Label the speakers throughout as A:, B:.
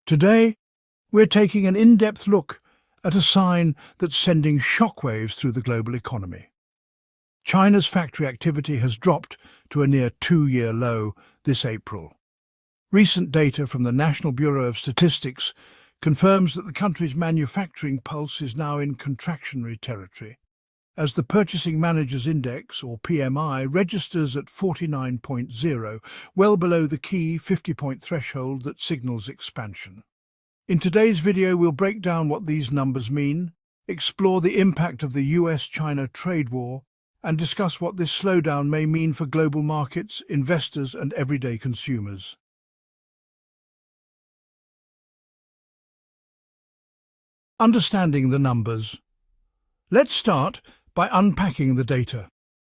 A: Today, we're taking an in-depth look at a sign that's sending shockwaves through the global economy. China's factory activity has dropped to a near two-year low this April. Recent data from the National Bureau of Statistics confirms that the country's manufacturing pulse is now in contractionary territory, as the Purchasing Managers' Index, or PMI, registers at 49.0, well below the key 50-point threshold that signals expansion. In today's video, we'll break down what these numbers mean, explore the impact of the US-China trade war, and discuss what this slowdown may mean for global markets, investors, and everyday consumers. Understanding the numbers. Let's start by unpacking the data.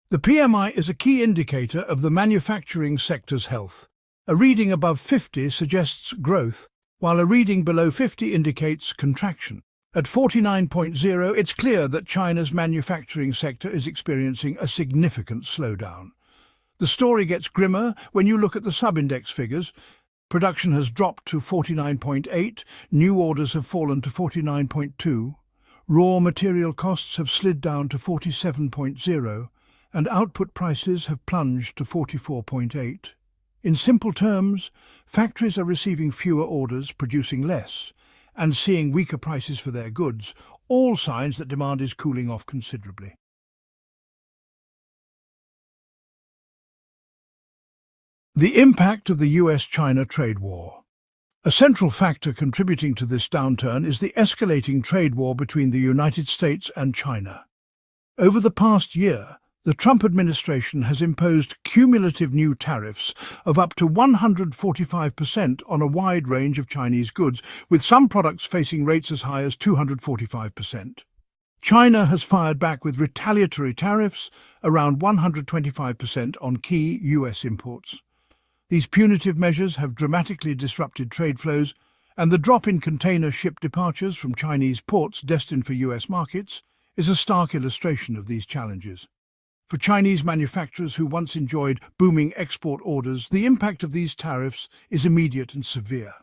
A: The PMI is a key indicator of the manufacturing sector's health. A reading above 50 suggests growth, while a reading below 50 indicates contraction. At 49.0, it's clear that China's manufacturing sector is experiencing a significant slowdown. The story gets grimmer when you look at the sub-index figures. Production has dropped to 49.8, new orders have fallen to 49.2, raw material costs have slid down to 47.0, and output prices have plunged to 44.8. In simple terms, factories are receiving fewer orders, producing less, and seeing weaker prices for their goods, all signs that demand is cooling off considerably. The impact of the US-China trade war. A central factor contributing to this downturn is the escalating trade war between the United States and China. Over the past year, the Trump administration has imposed cumulative new tariffs of up to 145% on a wide range of Chinese goods, with some products facing rates as high as 245%. China has fired back with retaliatory tariffs around 125% on key US imports. These punitive measures have dramatically disrupted trade flows, and the drop in container ship departures from Chinese ports destined for US markets is a stark illustration of these challenges. For Chinese manufacturers who once enjoyed booming export orders, the impact of these tariffs is immediate and severe.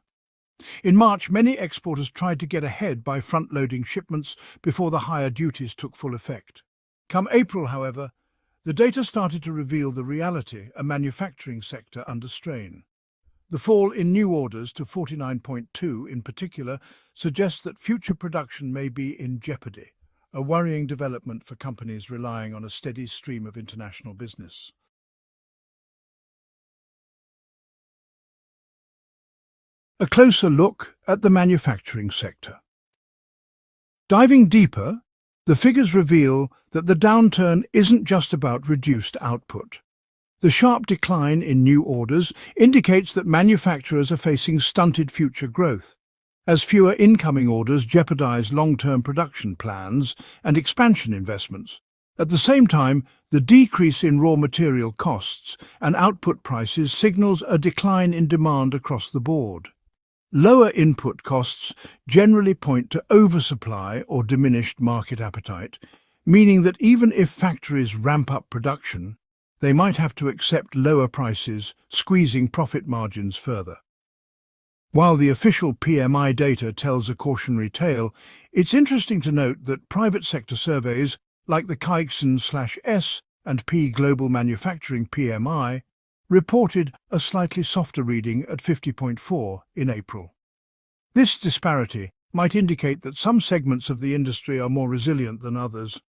A: In March, many exporters tried to get ahead by front-loading shipments before the higher duties took full effect. Come April, however, the data started to reveal the reality: a manufacturing sector under strain. The fall in new orders to 49.2 in particular suggests that future production may be in jeopardy, a worrying development for companies relying on a steady stream of international business. A closer look at the manufacturing sector. Diving deeper, the figures reveal that the downturn isn't just about reduced output. The sharp decline in new orders indicates that manufacturers are facing stunted future growth, as fewer incoming orders jeopardize long-term production plans and expansion investments. At the same time, the decrease in raw material costs and output prices signals a decline in demand across the board. Lower input costs generally point to oversupply or diminished market appetite, meaning that even if factories ramp up production, they might have to accept lower prices, squeezing profit margins further. While the official PMI data tells a cautionary tale, it's interesting to note that private sector surveys like the Caixin/S&P Global Manufacturing PMI reported a slightly softer reading at 50.4 in April. This disparity might indicate that some segments of the industry are more resilient than others.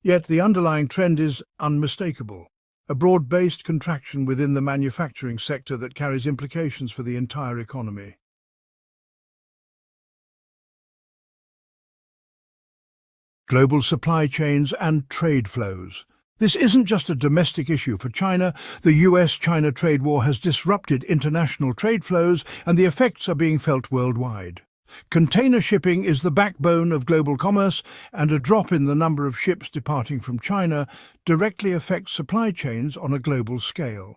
A: Yet the underlying trend is unmistakable: a broad-based contraction within the manufacturing sector that carries implications for the entire economy. Global supply chains and trade flows. This isn't just a domestic issue for China. The US-China trade war has disrupted international trade flows, and the effects are being felt worldwide. Container shipping is the backbone of global commerce, and a drop in the number of ships departing from China directly affects supply chains on a global scale.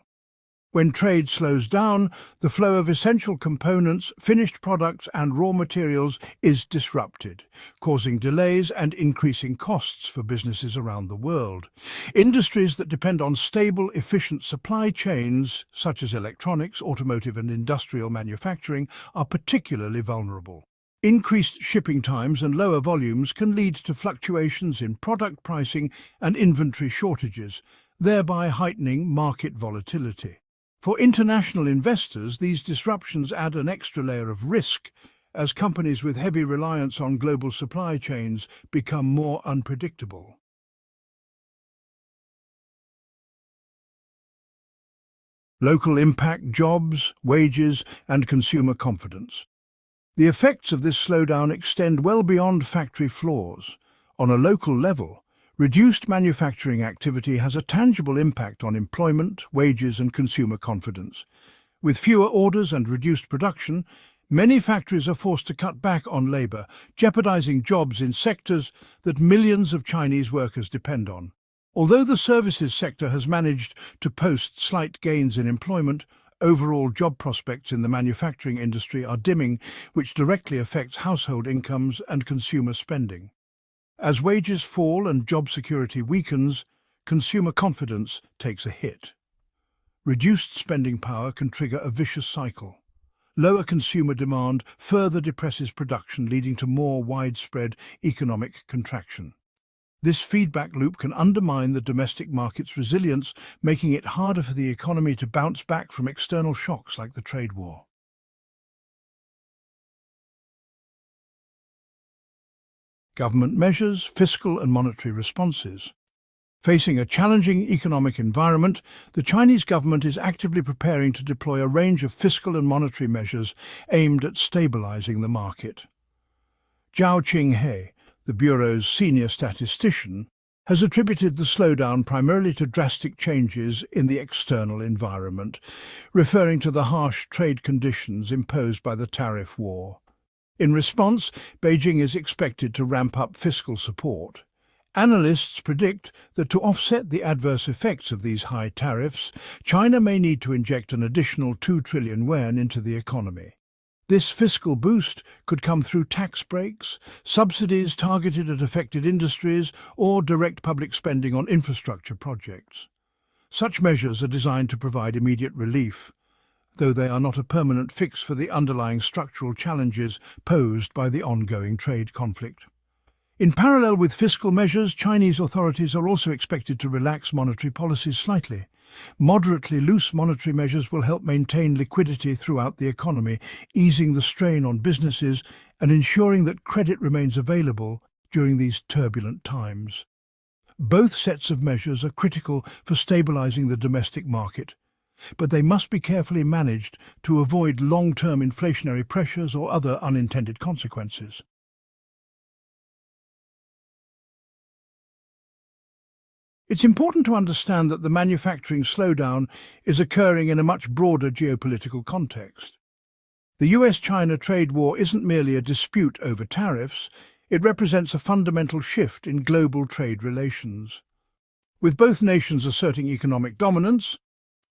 A: When trade slows down, the flow of essential components, finished products and raw materials is disrupted, causing delays and increasing costs for businesses around the world. Industries that depend on stable, efficient supply chains, such as electronics, automotive and industrial manufacturing, are particularly vulnerable. Increased shipping times and lower volumes can lead to fluctuations in product pricing and inventory shortages, thereby heightening market volatility. For international investors, these disruptions add an extra layer of risk as companies with heavy reliance on global supply chains become more unpredictable. Local impact, jobs, wages, and consumer confidence. The effects of this slowdown extend well beyond factory floors. On a local level, reduced manufacturing activity has a tangible impact on employment, wages, and consumer confidence. With fewer orders and reduced production, many factories are forced to cut back on labor, jeopardizing jobs in sectors that millions of Chinese workers depend on. Although the services sector has managed to post slight gains in employment, overall job prospects in the manufacturing industry are dimming, which directly affects household incomes and consumer spending. As wages fall and job security weakens, consumer confidence takes a hit. Reduced spending power can trigger a vicious cycle. Lower consumer demand further depresses production, leading to more widespread economic contraction. This feedback loop can undermine the domestic market's resilience, making it harder for the economy to bounce back from external shocks like the trade war. Government measures, fiscal and monetary responses. Facing a challenging economic environment, the Chinese government is actively preparing to deploy a range of fiscal and monetary measures aimed at stabilizing the market. Zhao Qinghe, the Bureau's senior statistician, has attributed the slowdown primarily to drastic changes in the external environment, referring to the harsh trade conditions imposed by the tariff war. In response, Beijing is expected to ramp up fiscal support. Analysts predict that to offset the adverse effects of these high tariffs, China may need to inject an additional 2 trillion yuan into the economy. This fiscal boost could come through tax breaks, subsidies targeted at affected industries, or direct public spending on infrastructure projects. Such measures are designed to provide immediate relief, though they are not a permanent fix for the underlying structural challenges posed by the ongoing trade conflict. In parallel with fiscal measures, Chinese authorities are also expected to relax monetary policies slightly. Moderately loose monetary measures will help maintain liquidity throughout the economy, easing the strain on businesses and ensuring that credit remains available during these turbulent times. Both sets of measures are critical for stabilizing the domestic market, but they must be carefully managed to avoid long-term inflationary pressures or other unintended consequences. It's important to understand that the manufacturing slowdown is occurring in a much broader geopolitical context. The US-China trade war isn't merely a dispute over tariffs, it represents a fundamental shift in global trade relations. With both nations asserting economic dominance,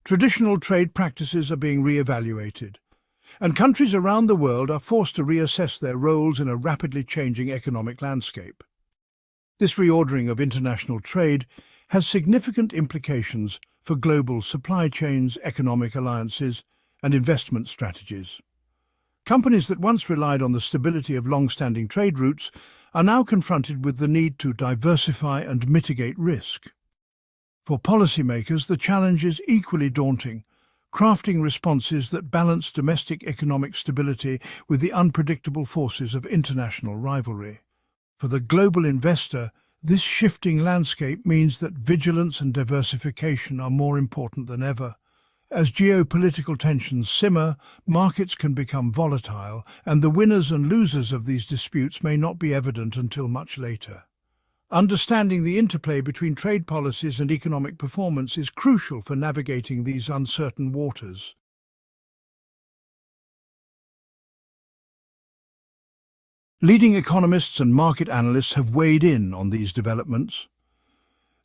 A: traditional trade practices are being re-evaluated, and countries around the world are forced to reassess their roles in a rapidly changing economic landscape. This reordering of international trade has significant implications for global supply chains, economic alliances, and investment strategies. Companies that once relied on the stability of long-standing trade routes are now confronted with the need to diversify and mitigate risk. For policymakers, the challenge is equally daunting, crafting responses that balance domestic economic stability with the unpredictable forces of international rivalry. For the global investor, this shifting landscape means that vigilance and diversification are more important than ever. As geopolitical tensions simmer, markets can become volatile, and the winners and losers of these disputes may not be evident until much later. Understanding the interplay between trade policies and economic performance is crucial for navigating these uncertain waters. Leading economists and market analysts have weighed in on these developments.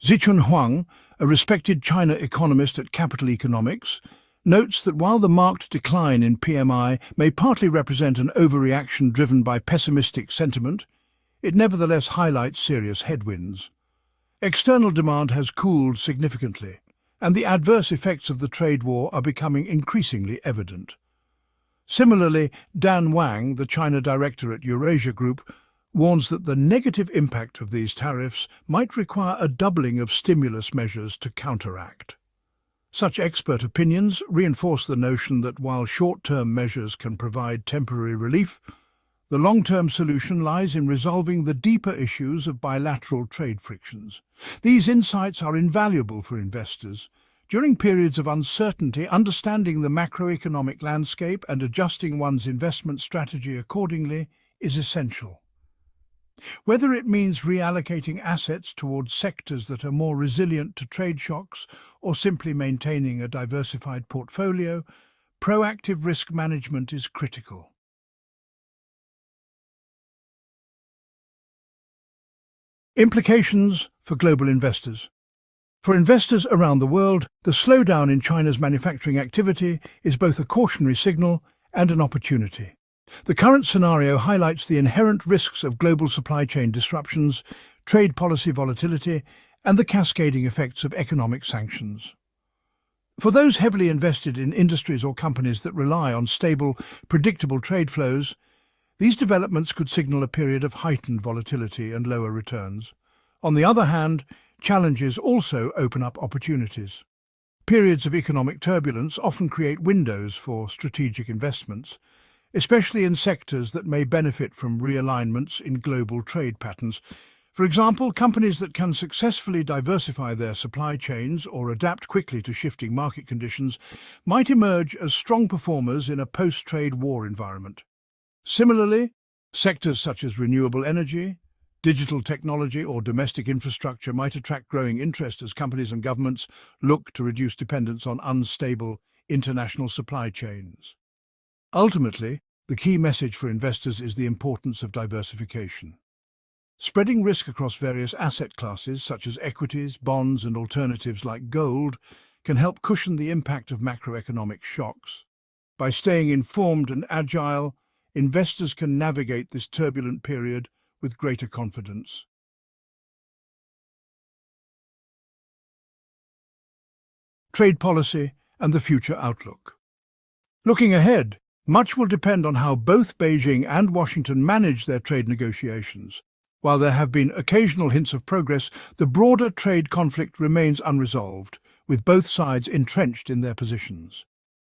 A: Zichun Huang, a respected China economist at Capital Economics, notes that while the marked decline in PMI may partly represent an overreaction driven by pessimistic sentiment, it nevertheless highlights serious headwinds. External demand has cooled significantly, and the adverse effects of the trade war are becoming increasingly evident. Similarly, Dan Wang, the China director at Eurasia Group, warns that the negative impact of these tariffs might require a doubling of stimulus measures to counteract. Such expert opinions reinforce the notion that while short-term measures can provide temporary relief, the long-term solution lies in resolving the deeper issues of bilateral trade frictions. These insights are invaluable for investors. During periods of uncertainty, understanding the macroeconomic landscape and adjusting one's investment strategy accordingly is essential. Whether it means reallocating assets towards sectors that are more resilient to trade shocks or simply maintaining a diversified portfolio, proactive risk management is critical. Implications for global investors. For investors around the world, the slowdown in China's manufacturing activity is both a cautionary signal and an opportunity. The current scenario highlights the inherent risks of global supply chain disruptions, trade policy volatility, and the cascading effects of economic sanctions. For those heavily invested in industries or companies that rely on stable, predictable trade flows, these developments could signal a period of heightened volatility and lower returns. On the other hand, challenges also open up opportunities. Periods of economic turbulence often create windows for strategic investments, especially in sectors that may benefit from realignments in global trade patterns. For example, companies that can successfully diversify their supply chains or adapt quickly to shifting market conditions might emerge as strong performers in a post-trade war environment. Similarly, sectors such as renewable energy, digital technology or domestic infrastructure might attract growing interest as companies and governments look to reduce dependence on unstable international supply chains. Ultimately, the key message for investors is the importance of diversification. Spreading risk across various asset classes, such as equities, bonds, and alternatives like gold, can help cushion the impact of macroeconomic shocks. By staying informed and agile, investors can navigate this turbulent period with greater confidence. Trade policy and the future outlook. Looking ahead, much will depend on how both Beijing and Washington manage their trade negotiations. While there have been occasional hints of progress, the broader trade conflict remains unresolved, with both sides entrenched in their positions.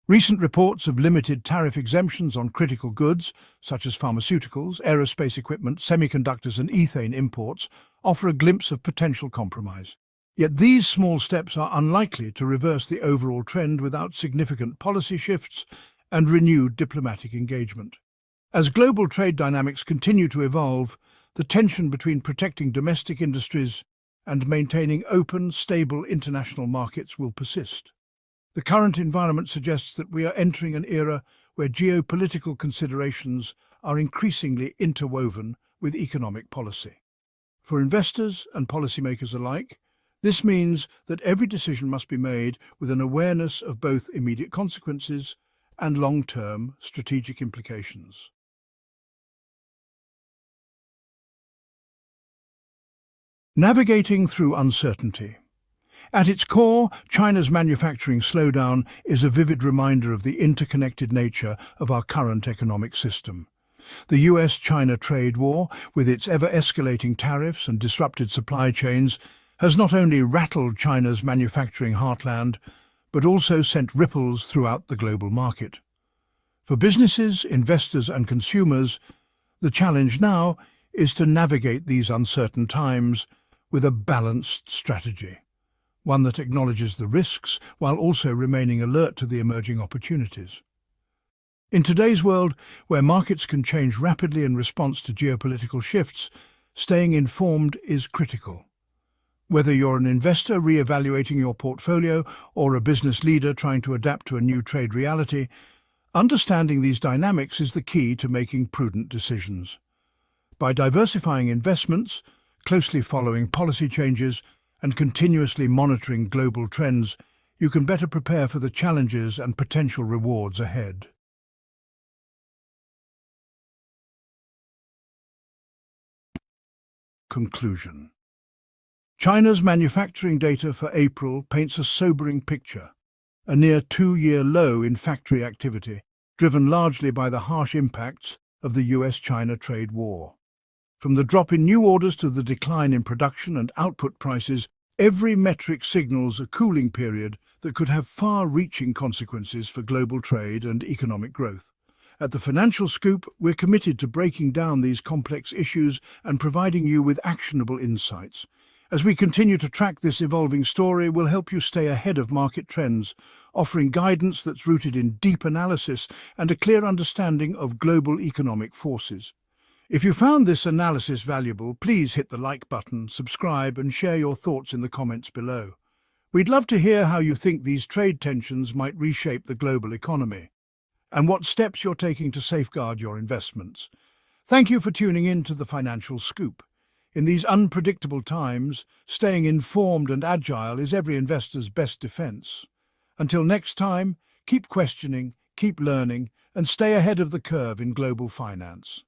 A: Recent reports of limited tariff exemptions on critical goods, such as pharmaceuticals, aerospace equipment, semiconductors and ethane imports, offer a glimpse of potential compromise. Yet these small steps are unlikely to reverse the overall trend without significant policy shifts and renewed diplomatic engagement. As global trade dynamics continue to evolve, the tension between protecting domestic industries and maintaining open, stable international markets will persist. The current environment suggests that we are entering an era where geopolitical considerations are increasingly interwoven with economic policy. For investors and policymakers alike, this means that every decision must be made with an awareness of both immediate consequences and long-term strategic implications. Navigating through uncertainty. At its core, China's manufacturing slowdown is a vivid reminder of the interconnected nature of our current economic system. The US-China trade war, with its ever-escalating tariffs and disrupted supply chains, has not only rattled China's manufacturing heartland, but also sent ripples throughout the global market. For businesses, investors and consumers, the challenge now is to navigate these uncertain times with a balanced strategy, one that acknowledges the risks while also remaining alert to the emerging opportunities. In today's world, where markets can change rapidly in response to geopolitical shifts, staying informed is critical. Whether you're an investor re-evaluating your portfolio or a business leader trying to adapt to a new trade reality, understanding these dynamics is the key to making prudent decisions. By diversifying investments, closely following policy changes, and continuously monitoring global trends, you can better prepare for the challenges and potential rewards ahead. Conclusion. China's manufacturing data for April paints a sobering picture, a near two-year low in factory activity, driven largely by the harsh impacts of the US-China trade war. From the drop in new orders to the decline in production and output prices, every metric signals a cooling period that could have far-reaching consequences for global trade and economic growth. At the Financial Scoop, we're committed to breaking down these complex issues and providing you with actionable insights. As we continue to track this evolving story, we'll help you stay ahead of market trends, offering guidance that's rooted in deep analysis and a clear understanding of global economic forces. If you found this analysis valuable, please hit the like button, subscribe, and share your thoughts in the comments below. We'd love to hear how you think these trade tensions might reshape the global economy, and what steps you're taking to safeguard your investments. Thank you for tuning in to the Financial Scoop. In these unpredictable times, staying informed and agile is every investor's best defense. Until next time, keep questioning, keep learning, and stay ahead of the curve in global finance.